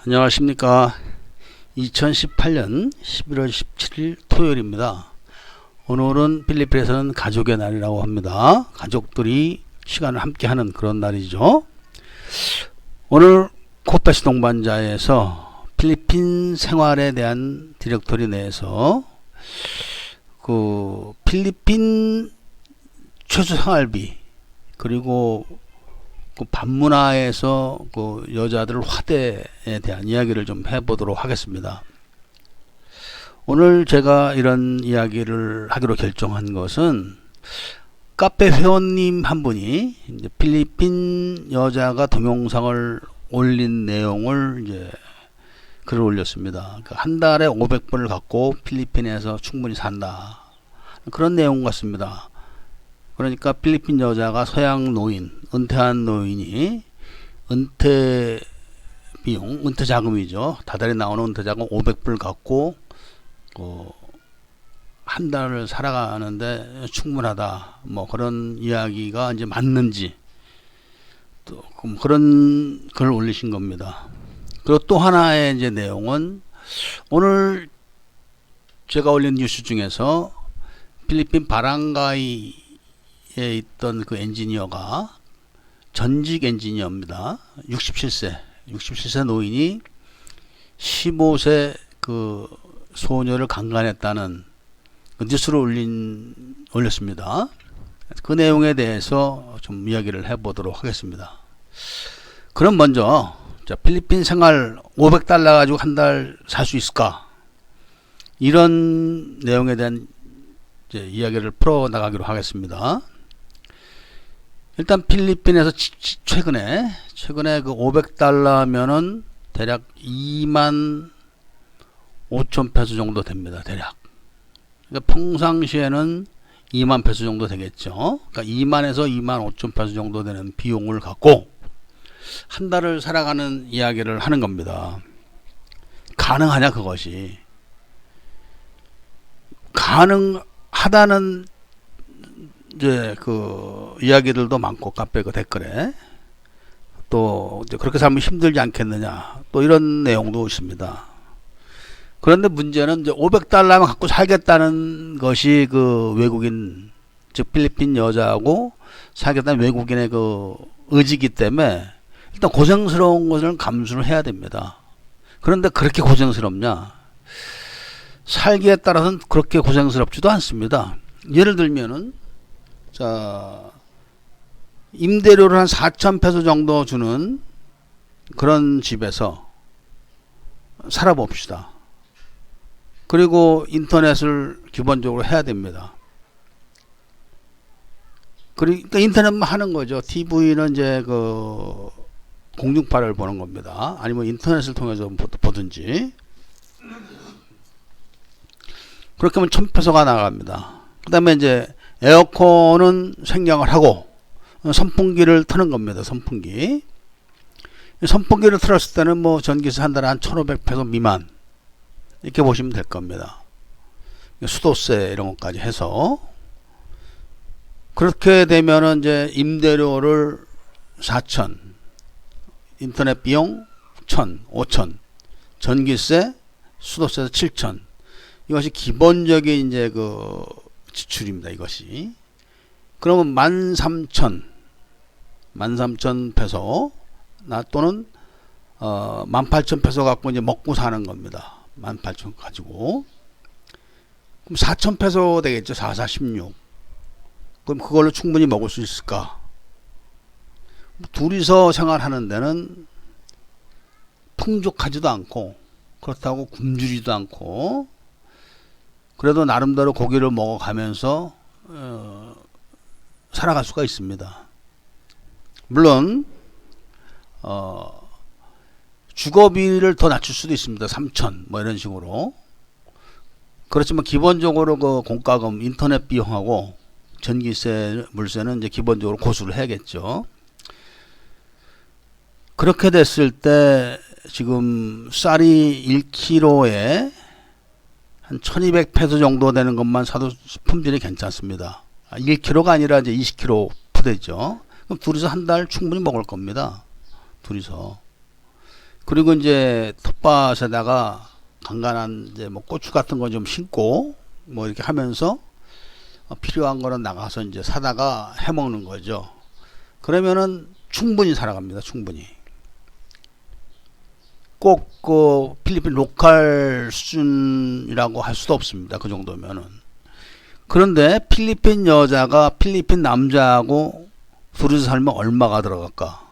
안녕하십니까. 2018년 11월 17일 토요일입니다. 오늘은 필리핀에서는 가족의 날이라고 합니다. 가족들이 시간을 함께하는 그런 날이죠. 오늘 코페스 동반자에서 필리핀 생활에 대한 디렉토리 내에서 그 필리핀 최저 생활비 그리고 그 반문화에서 그 여자들 화대에 대한 이야기를 좀 해보도록 하겠습니다. 오늘 제가 이런 이야기를 하기로 결정한 것은 카페 회원님 한 분이 이제 필리핀 여자가 동영상을 올린 내용을 이제 글을 올렸습니다. 그러니까 한 달에 500불을 갖고 필리핀에서 충분히 산다. 그런 내용 같습니다. 그러니까 필리핀 여자가 서양 노인, 은퇴한 노인이 은퇴 비용, 은퇴 자금이죠. 다달이 나오는 은퇴 자금 500불 갖고 한 달을 살아가는데 충분하다. 뭐 그런 이야기가 이제 맞는지 또 그런 글을 올리신 겁니다. 그리고 또 하나의 이제 내용은 오늘 제가 올린 뉴스 중에서 필리핀 바랑가이 에 있던 그 엔지니어가 전직 엔지니어입니다. 67세 노인이 15세 그 소녀를 강간했다는 그 뉴스를 올렸습니다. 그 내용에 대해서 좀 이야기를 해보도록 하겠습니다. 그럼 먼저 필리핀 생활 500달러 가지고 한 달 살 수 있을까? 이런 내용에 대한 이제 이야기를 풀어나가기로 하겠습니다. 일단 필리핀에서 최근에 그 500달러면은 대략 2만 5천 페소 정도 됩니다. 대략. 그러니까 평상시에는 2만 페소 정도 되겠죠. 그러니까 2만에서 2만 5천 페소 정도 되는 비용을 갖고 한 달을 살아가는 이야기를 하는 겁니다. 가능하냐 그것이. 가능하다는 이제 그 이야기들도 많고 카페 그 댓글에 또 이제 그렇게 살면 힘들지 않겠느냐 또 이런 내용도 있습니다. 그런데 문제는 이제 500달러만 갖고 살겠다는 것이 그 외국인 즉 필리핀 여자하고 살겠다는 외국인의 그 의지이기 때문에 일단 고생스러운 것을 감수를 해야 됩니다. 그런데 그렇게 고생스럽냐? 살기에 따라서는 그렇게 고생스럽지도 않습니다. 예를 들면은 자, 임대료를 한 4천 페소 정도 주는 그런 집에서 살아봅시다. 그리고 인터넷을 기본적으로 해야 됩니다. 그러니까 인터넷만 하는 거죠. TV는 이제 그 공중파를 보는 겁니다. 아니면 인터넷을 통해서 보든지. 그렇게 하면 1000페소가 나갑니다. 그 다음에 이제 에어컨은 생략을 하고 선풍기를 트는 겁니다. 선풍기를 틀었을 때는 뭐 전기세 한 달에 한 1500페소 미만 이렇게 보시면 될 겁니다. 수도세 이런 것까지 해서 그렇게 되면은 이제 임대료를 4천, 인터넷 비용 1000, 5000, 전기세, 수도세에서 7000. 이것이 기본적인 이제 그 지출입니다. 이것이. 그러면 13,000 페소 또는 18,000 페소 갖고 이제 먹고 사는 겁니다. 18,000 가지고. 그럼 4,000 페소 되겠죠. 4416. 그럼 그걸로 충분히 먹을 수 있을까? 둘이서 생활하는 데는 풍족하지도 않고 그렇다고 굶주리지도 않고 그래도 나름대로 고기를 먹어가면서 살아갈 수가 있습니다. 물론 주거비를 더 낮출 수도 있습니다. 3천 뭐 이런 식으로. 그렇지만 기본적으로 그 공과금, 인터넷 비용하고 전기세, 물세는 이제 기본적으로 고수를 해야겠죠. 그렇게 됐을 때 지금 쌀이 1kg에 한 1200페소 정도 되는 것만 사도 품질이 괜찮습니다. 1kg가 아니라 이제 20kg 푸대죠. 그럼 둘이서 한 달 충분히 먹을 겁니다. 둘이서. 그리고 이제 텃밭에다가 간간한 이제 뭐 고추 같은 거 좀 심고 뭐 이렇게 하면서 필요한 거는 나가서 이제 사다가 해 먹는 거죠. 그러면은 충분히 살아갑니다. 충분히. 꼭 그 필리핀 로컬 수준이라고 할 수도 없습니다. 그 정도면은. 그런데 필리핀 여자가 필리핀 남자하고 둘이서 살면 얼마가 들어갈까?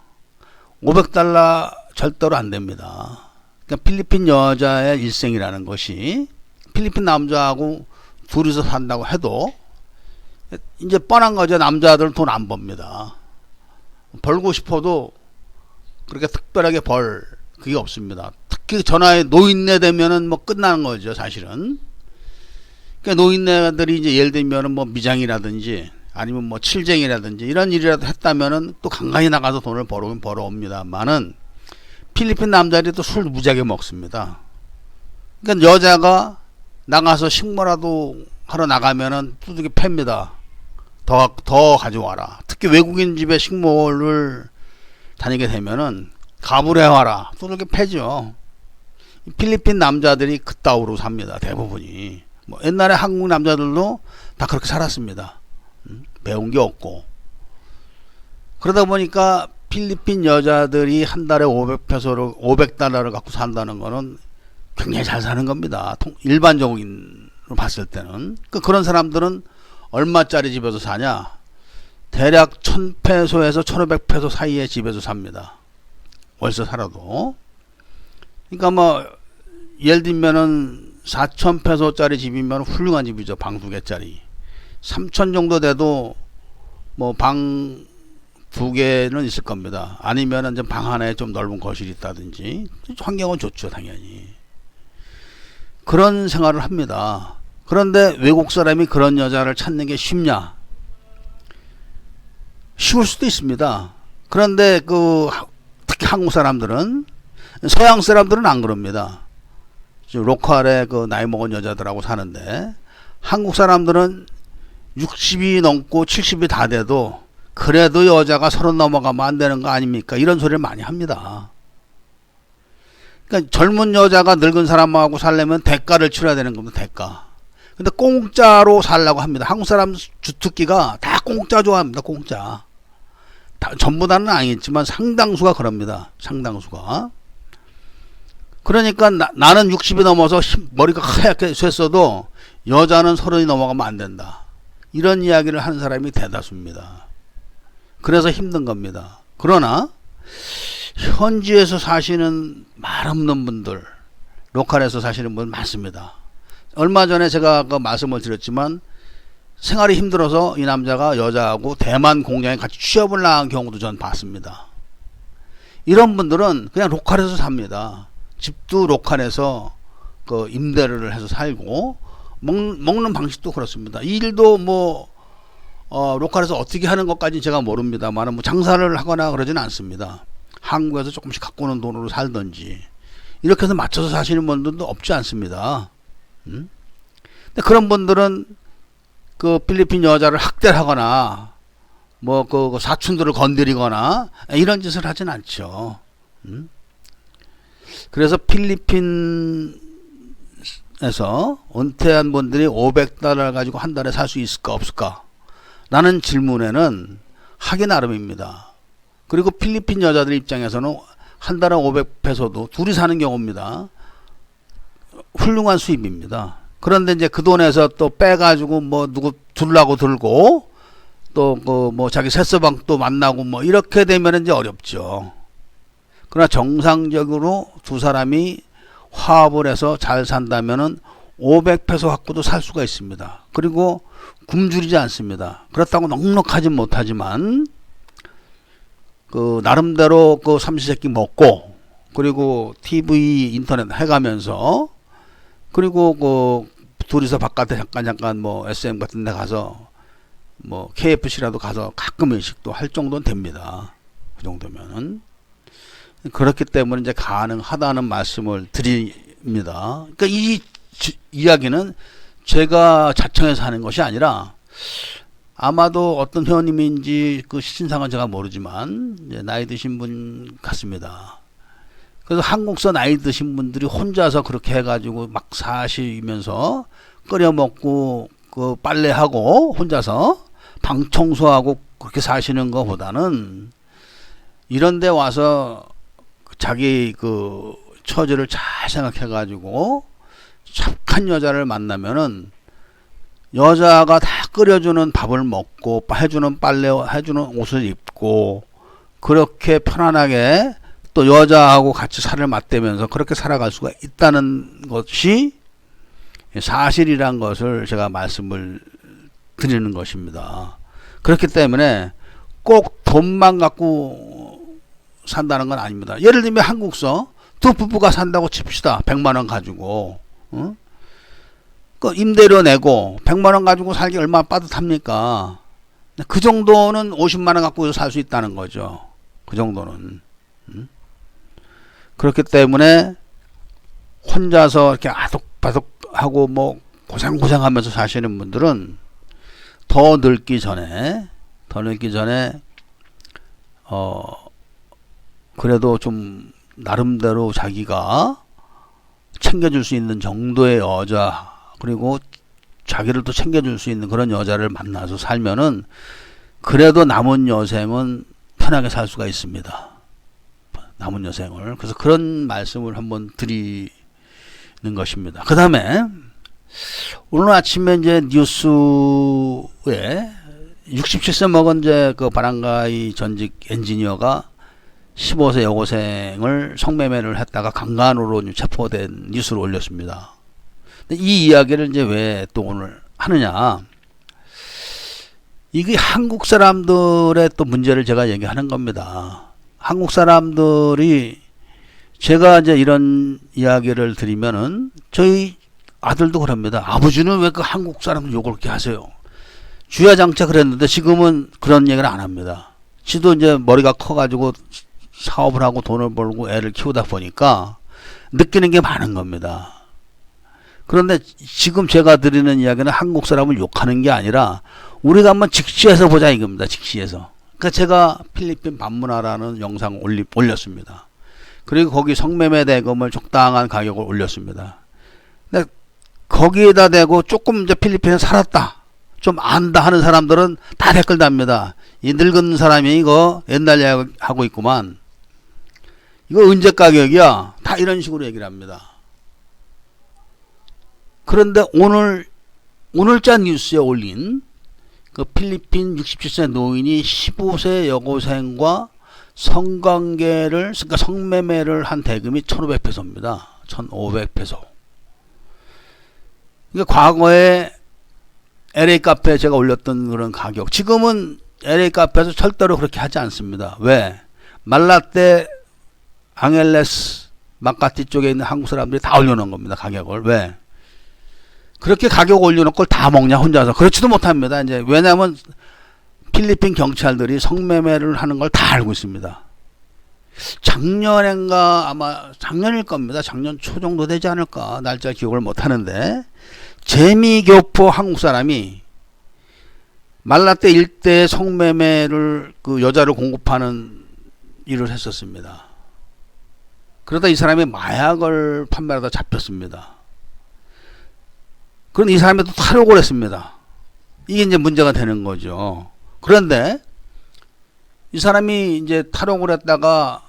500달러 절대로 안 됩니다. 그러니까 필리핀 여자의 일생이라는 것이 필리핀 남자하고 둘이서 산다고 해도 이제 뻔한 거죠. 남자들은 돈 안 법니다. 벌고 싶어도 그렇게 특별하게 그게 없습니다. 특히 전화에 노인네 되면은 뭐 끝나는 거죠, 사실은. 그러니까 노인네들이 이제 예를 들면은 뭐 미장이라든지 아니면 뭐 칠쟁이라든지 이런 일이라도 했다면은 또 간간히 나가서 돈을 벌어옵니다만은 필리핀 남자들이 또 술 무지하게 먹습니다. 그러니까 여자가 나가서 식모라도 하러 나가면은 두둑이 팹니다. 더 가져와라. 특히 외국인 집에 식모를 다니게 되면은 가불해 와라. 두둑이 패죠. 필리핀 남자들이 그따위로 삽니다. 대부분이. 뭐 옛날에 한국 남자들도 다 그렇게 살았습니다. 배운 게 없고. 그러다 보니까 필리핀 여자들이 한 달에 500달러를 갖고 산다는 거는 굉장히 잘 사는 겁니다. 일반적으로 봤을 때는. 그런 사람들은 얼마짜리 집에서 사냐? 대략 1000페소에서 1500페소 사이의 집에서 삽니다. 월세 살아도. 그러니까 뭐 예를 들면은 4000페소짜리 집이면 훌륭한 집이죠. 방 2개짜리. 3000 정도 돼도 뭐 방 2개는 있을 겁니다. 아니면은 이제 방 하나에 좀 넓은 거실이 있다든지 환경은 좋죠, 당연히. 그런 생활을 합니다. 그런데 외국 사람이 그런 여자를 찾는 게 쉽냐? 쉬울 수도 있습니다. 그런데 특히 한국 사람들은, 서양 사람들은 안 그럽니다. 로컬에 나이 먹은 여자들하고 사는데 한국 사람들은 60이 넘고 70이 다 돼도 그래도 여자가 30 넘어가면 안 되는 거 아닙니까? 이런 소리를 많이 합니다. 그러니까 젊은 여자가 늙은 사람하고 살려면 대가를 치러야 되는 겁니다. 대가. 근데 공짜로 살라고 합니다. 한국 사람 주특기가 다 공짜 좋아합니다. 공짜. 전부 다는 아니겠지만 상당수가 그럽니다. 상당수가. 그러니까 나는 60이 넘어서 머리가 하얗게 샜어도 여자는 30이 넘어가면 안 된다. 이런 이야기를 하는 사람이 대다수입니다. 그래서 힘든 겁니다. 그러나 현지에서 사시는 말 없는 분들, 로컬에서 사시는 분 많습니다. 얼마 전에 제가 말씀을 드렸지만 생활이 힘들어서 이 남자가 여자하고 대만 공장에 같이 취업을 나간 경우도 전 봤습니다. 이런 분들은 그냥 로컬에서 삽니다. 집도 로컬에서 임대를 해서 살고 먹는 방식도 그렇습니다. 일도 로컬에서 어떻게 하는 것까지 제가 모릅니다만 뭐 장사를 하거나 그러지는 않습니다. 한국에서 조금씩 갖고 오는 돈으로 살든지 이렇게 해서 맞춰서 사시는 분들도 없지 않습니다. 근데 그런 분들은 필리핀 여자를 학대를 하거나 사촌들을 건드리거나 이런 짓을 하진 않죠. 그래서 필리핀에서 은퇴한 분들이 500달러를 가지고 한 달에 살 수 있을까 없을까 라는 질문에는 하기 나름입니다. 그리고 필리핀 여자들 입장에서는 한 달에 500페소도 둘이 사는 경우입니다. 훌륭한 수입입니다. 그런데 이제 그 돈에서 또 빼가지고 누구 둘라고 들고 또 자기 새서방 또 만나고 이렇게 되면 이제 어렵죠. 그러나 정상적으로 두 사람이 화합을 해서 잘 산다면은 500페소 갖고도 살 수가 있습니다. 그리고 굶주리지 않습니다. 그렇다고 넉넉하진 못하지만 나름대로 삼시세끼 먹고 그리고 TV 인터넷 해가면서 그리고 둘이서 바깥에 잠깐 SM 같은 데 가서 KFC라도 가서 가끔 외식도 할 정도는 됩니다. 그 정도면은. 그렇기 때문에 이제 가능하다는 말씀을 드립니다. 그러니까 이 이야기는 제가 자청해서 하는 것이 아니라 아마도 어떤 회원님인지 시신상은 제가 모르지만 이제 나이 드신 분 같습니다. 그래서 한국서 나이 드신 분들이 혼자서 그렇게 해가지고 막 사시면서 끓여 먹고 그 빨래하고 혼자서 방 청소하고 그렇게 사시는 것보다는 이런 데 와서 자기 그 처지를 잘 생각해가지고 착한 여자를 만나면은 여자가 다 끓여주는 밥을 먹고 해주는 빨래 해주는 옷을 입고 그렇게 편안하게 또 여자하고 같이 살을 맞대면서 그렇게 살아갈 수가 있다는 것이 사실이란 것을 제가 말씀을 드리는 것입니다. 그렇기 때문에 꼭 돈만 갖고 산다는 건 아닙니다. 예를 들면 한국서 두 부부가 산다고 칩시다. 100만 원 가지고 그 임대료 내고 100만 원 가지고 살기 얼마나 빠듯합니까? 그 정도는 50만 원 갖고 살 수 있다는 거죠. 그 정도는. 그렇기 때문에 혼자서 이렇게 아득바득하고 뭐 고생하면서 사시는 분들은 더 늙기 전에 그래도 좀 나름대로 자기가 챙겨줄 수 있는 정도의 여자, 그리고 자기를 또 챙겨줄 수 있는 그런 여자를 만나서 살면은 그래도 남은 여생은 편하게 살 수가 있습니다. 남은 여생을. 그래서 그런 말씀을 한번 드리는 것입니다. 그 다음에 오늘 아침에 이제 뉴스에 67세 먹은 이제 그 바람가이 전직 엔지니어가 15세 여고생을 성매매를 했다가 강간으로 체포된 뉴스를 올렸습니다. 이 이야기를 이제 왜 또 오늘 하느냐. 이게 한국 사람들의 또 문제를 제가 얘기하는 겁니다. 한국 사람들이 제가 이제 이런 이야기를 드리면은 저희 아들도 그럽니다. 아버지는 왜 그 한국 사람들 욕을 그렇게 하세요? 주야장차 그랬는데 지금은 그런 얘기를 안 합니다. 지도 이제 머리가 커가지고 사업을 하고 돈을 벌고 애를 키우다 보니까 느끼는 게 많은 겁니다. 그런데 지금 제가 드리는 이야기는 한국 사람을 욕하는 게 아니라 우리가 한번 직시해서 보자 이겁니다. 직시해서. 그러니까 제가 필리핀 반문화라는 영상을 올렸습니다. 그리고 거기 성매매 대금을 적당한 가격을 올렸습니다. 근데 거기에다 대고 조금 이제 필리핀에 살았다, 좀 안다 하는 사람들은 다 댓글 답니다. 이 늙은 사람이 이거 옛날 이야기 하고 있구만. 이거 언제 가격이야? 다 이런 식으로 얘기를 합니다. 그런데 오늘자 뉴스에 올린 그 필리핀 67세 노인이 15세 여고생과 성관계를, 그러니까 성매매를 한 대금이 1,500페소입니다. 1,500페소. 그러니까 과거에 LA 카페에 제가 올렸던 그런 가격, 지금은 LA 카페에서 절대로 그렇게 하지 않습니다. 왜? 말라떼, 앙헬레스, 마카티 쪽에 있는 한국 사람들이 다 올려놓은 겁니다. 가격을. 왜? 그렇게 가격 올려놓고 그걸 다 먹냐 혼자서. 그렇지도 못합니다. 이제 왜냐하면 필리핀 경찰들이 성매매를 하는 걸 다 알고 있습니다. 작년인가 아마 작년일 겁니다. 작년 초 정도 되지 않을까. 날짜 기억을 못하는데 재미교포 한국 사람이 말라떼 일대에 성매매를 그 여자를 공급하는 일을 했었습니다. 그러다 이 사람이 마약을 판매하다 잡혔습니다. 그런데 이 사람이 또 탈옥을 했습니다. 이게 이제 문제가 되는 거죠. 그런데 이 사람이 이제 탈옥을 했다가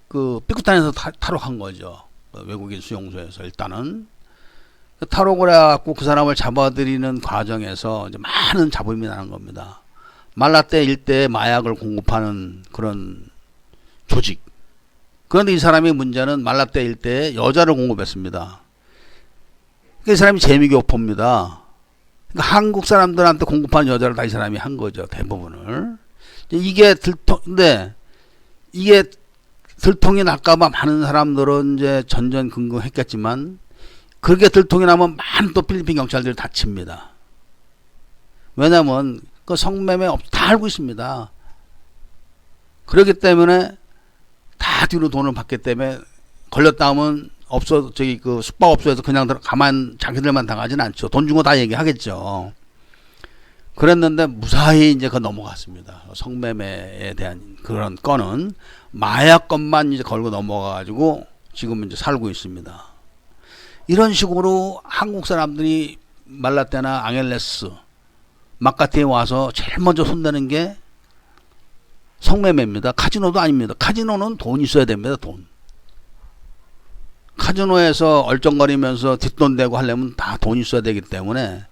그 삐끗단에서 탈옥한 거죠. 외국인 수용소에서 일단은 탈옥을 해갖고 그 사람을 잡아들이는 과정에서 이제 많은 잡음이 나는 겁니다. 말라떼 일대에 마약을 공급하는 그런 조직. 그런데 이 사람의 문제는 말라떼 일대에 여자를 공급했습니다. 이 사람이 재미교포입니다. 그러니까 한국 사람들한테 공급한 여자를 다 이 사람이 한 거죠. 대부분을. 이게 근데 이게 들통이 날까봐 많은 사람들은 이제 전전긍긍했겠지만 그렇게 들통이 나면 많은 또 필리핀 경찰들이 다칩니다. 왜냐면 그 성매매 다 알고 있습니다. 그렇기 때문에 다 뒤로 돈을 받기 때문에 걸렸다 하면 저기 그 숙박업소에서 그냥 가만 자기들만 당하진 않죠. 돈 준 거 다 얘기하겠죠. 그랬는데 무사히 이제 그 넘어갔습니다. 성매매에 대한 그런 건은 마약건만 이제 걸고 넘어가가지고 지금 이제 살고 있습니다. 이런 식으로 한국 사람들이 말라떼나 앙헬레스, 마카티에 와서 제일 먼저 손대는 게 성매매입니다. 카지노도 아닙니다. 카지노는 돈 있어야 됩니다. 돈. 카지노에서 얼쩡거리면서 뒷돈 대고 하려면 다 돈 있어야 되기 때문에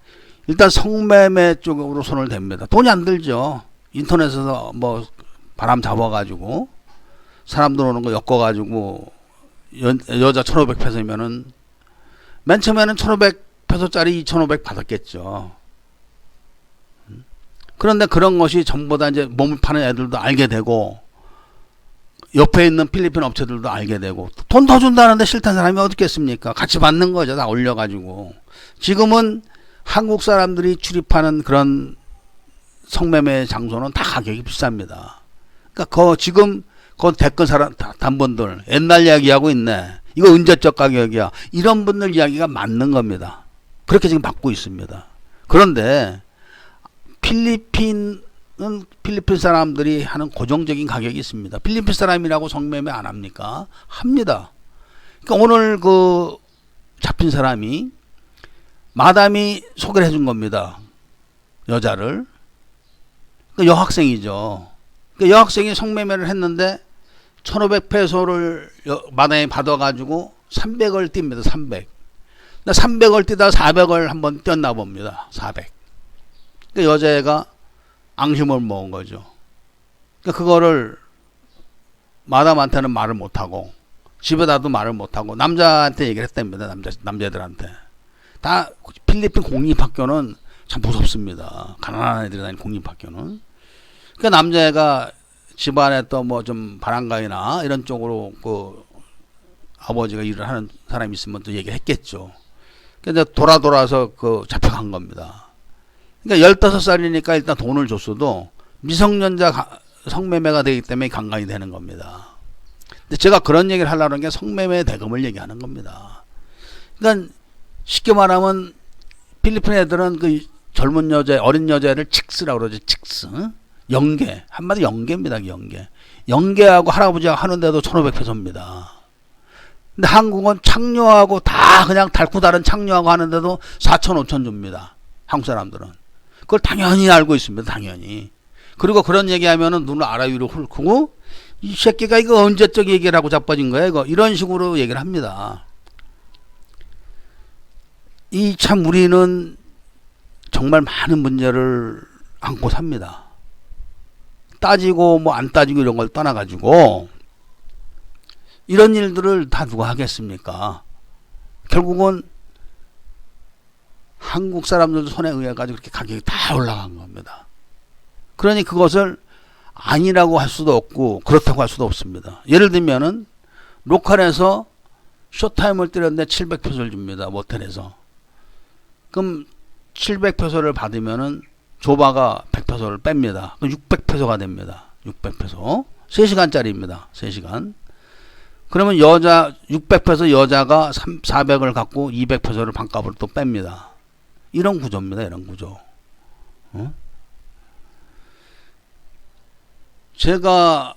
일단 성매매 쪽으로 손을 댑니다. 돈이 안 들죠. 인터넷에서 뭐 바람 잡아가지고 사람들 오는 거 엮어가지고 여자 1,500페소면은 맨 처음에는 1,500페소짜리 2,500 받았겠죠. 그런데 그런 것이 전부 다 이제 몸을 파는 애들도 알게 되고 옆에 있는 필리핀 업체들도 알게 되고 돈 더 준다는데 싫다는 사람이 어디 있겠습니까? 같이 받는 거죠. 다 올려가지고. 지금은 한국 사람들이 출입하는 그런 성매매 장소는 다 가격이 비쌉니다. 그러니까 지금 댓글 사람 단분들 옛날 이야기하고 있네. 이거 언제적 가격이야. 이런 분들 이야기가 맞는 겁니다. 그렇게 지금 받고 있습니다. 그런데 필리핀은 필리핀 사람들이 하는 고정적인 가격이 있습니다. 필리핀 사람이라고 성매매 안 합니까? 합니다. 그러니까 오늘 그 잡힌 사람이 마담이 소개를 해준 겁니다. 여자를. 그 여학생이죠. 그 여학생이 성매매를 했는데 1,500페소를 마담이 받아가지고 300을 띱니다. 300. 300을 뛰다 400을 한번 뛰었나 봅니다. 400. 그 여자애가 앙심을 먹은 거죠. 그러니까 그거를 마담한테는 말을 못하고 집에다도 말을 못하고 남자한테 얘기를 했답니다. 남자들한테. 다 필리핀 공립학교는 참 무섭습니다. 가난한 애들이 다니는 공립학교는. 그러니까 남자애가 집안에 또 뭐 좀 바람가이나 이런 쪽으로 그 아버지가 일을 하는 사람이 있으면 또 얘기를 했겠죠. 근데 돌아서 그 잡혀간 겁니다. 그러니까 15살이니까 일단 돈을 줬어도 미성년자 성매매가 되기 때문에 강간이 되는 겁니다. 근데 제가 그런 얘기를 하려는 게 성매매 대금을 얘기하는 겁니다. 그러니까 쉽게 말하면 필리핀 애들은 그 젊은 여자, 어린 여자를 칙스라고 그러죠. 칙스. 영계. 한마디 영계입니다. 영계. 영계하고 할아버지하고 하는데도 1,500페소입니다. 근데 한국은 창녀하고 다 그냥 달고 다른 창녀하고 하는데도 4천 5천 줍니다. 한국 사람들은. 그걸 당연히 알고 있습니다. 당연히. 그리고 그런 얘기하면은 눈을 아래 위로 훑고 이 새끼가 이거 언제적 얘기를 하고 자빠진 거야 이거 이런 식으로 얘기를 합니다. 이 참 우리는 정말 많은 문제를 안고 삽니다. 따지고 뭐 안 따지고 이런 걸 떠나가지고 이런 일들을 다 누가 하겠습니까? 결국은 한국 사람들 손에 의해 가지고 그렇게 가격이 다 올라간 겁니다. 그러니 그것을 아니라고 할 수도 없고 그렇다고 할 수도 없습니다. 예를 들면은 로컬에서 쇼타임을 때렸는데 700페소를 줍니다. 모텔에서. 그럼 700페소를 받으면은 조바가 100페소를 뺍니다. 그럼 600페소가 됩니다. 600페소. 3시간짜리입니다. 3시간. 그러면 여자 600페소 여자가 400을 갖고 200페소를 반값으로 또 뺍니다. 이런 구조입니다. 이런 구조. 제가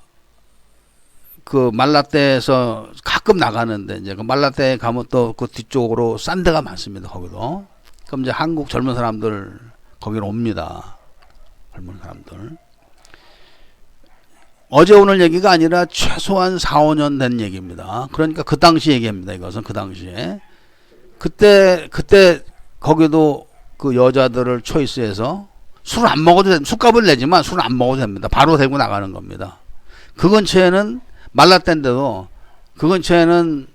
그 말라떼에서 가끔 나가는데 이제 그 말라떼에 가면 또 그 뒤쪽으로 싼 데가 많습니다. 거기도. 그럼 이제 한국 젊은 사람들 거기로 옵니다. 젊은 사람들. 어제 오늘 얘기가 아니라 최소한 4, 5년 된 얘기입니다. 그러니까 그 당시 얘기입니다. 이것은 그 당시에. 그때 거기도 그 여자들을 초이스해서 술을 안 먹어도 됩니다. 술값을 내지만 술을 안 먹어도 됩니다. 바로 대고 나가는 겁니다. 그 근처에는 말라떼인데도 그 근처에는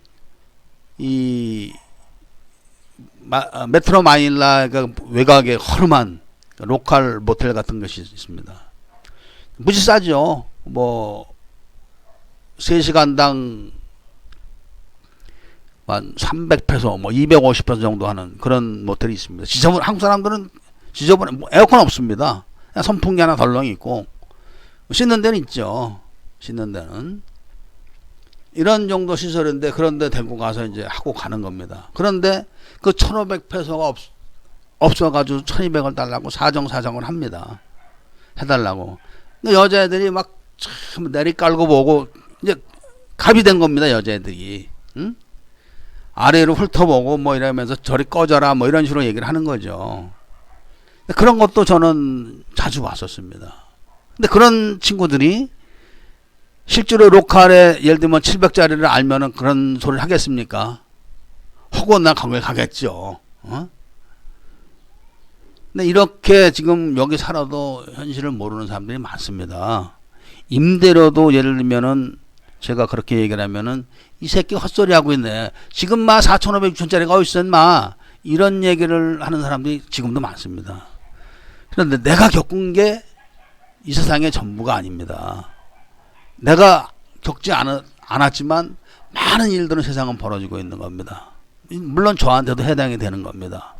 이 메트로 마닐라 외곽에 허름한 로컬 모텔 같은 것이 있습니다. 무지 싸죠. 뭐 3시간당 한 300페소, 뭐 250페소 정도 하는 그런 모텔이 있습니다. 지저분 한국 사람들은 지저분해. 뭐 에어컨 없습니다. 그냥 선풍기 하나 덜렁이 있고 씻는 데는 있죠. 씻는 데는 이런 정도 시설인데 그런데 데리고 가서 이제 하고 가는 겁니다. 그런데 그 1,500페소가 없어가지고 1200원 달라고 사정을 합니다. 해달라고. 근데 여자애들이 막 참 내리깔고 보고 이제 갑이 된 겁니다. 여자애들이. 응? 아래로 훑어보고 뭐 이러면서 저리 꺼져라 뭐 이런 식으로 얘기를 하는 거죠. 그런 것도 저는 자주 봤었습니다. 근데 그런 친구들이 실제로 로컬에 예를 들면 700짜리를 알면은 그런 소리를 하겠습니까? 혹은 나 거길 가겠죠. 어? 근데 이렇게 지금 여기 살아도 현실을 모르는 사람들이 많습니다. 임대료도 예를 들면은 제가 그렇게 얘기를 하면은 이 새끼 헛소리 하고 있네. 지금 마 4,500, 6천짜리가 어딨어 마. 이런 얘기를 하는 사람들이 지금도 많습니다. 그런데 내가 겪은 게 이 세상의 전부가 아닙니다. 내가 겪지 않았지만 많은 일들은 세상은 벌어지고 있는 겁니다. 물론 저한테도 해당이 되는 겁니다.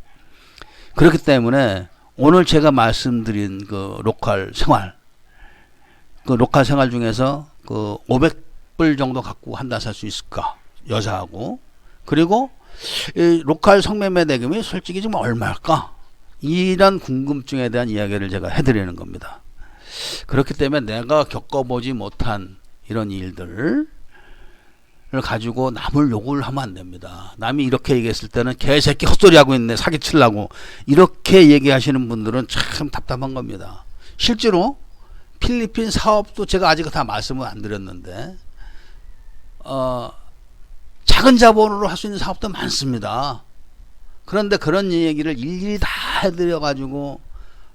그렇기 때문에 오늘 제가 말씀드린 그 로컬 생활, 그 로컬 생활 중에서 그 500불 정도 갖고 한 달 살 수 있을까? 여자하고. 그리고 이 로컬 성매매 대금이 솔직히 좀 얼마일까? 이런 궁금증에 대한 이야기를 제가 해드리는 겁니다. 그렇기 때문에 내가 겪어보지 못한 이런 일들을 가지고 남을 욕을 하면 안 됩니다. 남이 이렇게 얘기했을 때는 개새끼 헛소리 하고 있네 사기치려고 이렇게 얘기하시는 분들은 참 답답한 겁니다. 실제로 필리핀 사업도 제가 아직 다 말씀을 안 드렸는데 작은 자본으로 할 수 있는 사업도 많습니다. 그런데 그런 얘기를 일일이 다 해드려 가지고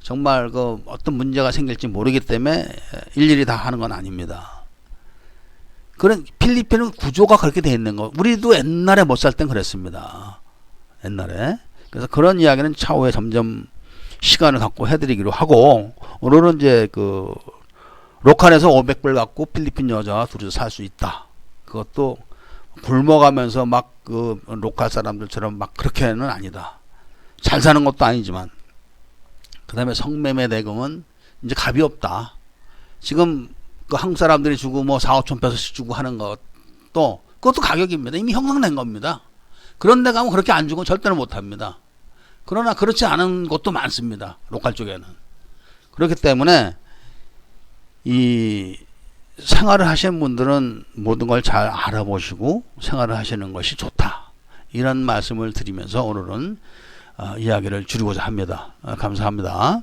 정말 그 어떤 문제가 생길지 모르기 때문에 일일이 다 하는 건 아닙니다. 그런 필리핀은 구조가 그렇게 돼 있는 거. 우리도 옛날에 못 살 땐 그랬습니다. 옛날에. 그래서 그런 이야기는 차후에 점점 시간을 갖고 해드리기로 하고 오늘은 이제 그 로컬에서 500불 갖고 필리핀 여자와 둘이서 살 수 있다. 그것도 굶어가면서 막 그 로컬 사람들처럼 막 그렇게는 아니다. 잘 사는 것도 아니지만. 그 다음에 성매매 대금은 이제 값이 없다. 지금 그 한국 사람들이 주고 뭐 4, 5천 페소씩 주고 하는 것도 그것도 가격입니다. 이미 형성된 겁니다. 그런 데 가면 그렇게 안 주고 절대로 못 합니다. 그러나 그렇지 않은 곳도 많습니다. 로컬 쪽에는. 그렇기 때문에 이 생활을 하시는 분들은 모든 걸 잘 알아보시고 생활을 하시는 것이 좋다. 이런 말씀을 드리면서 오늘은 이야기를 줄이고자 합니다. 감사합니다.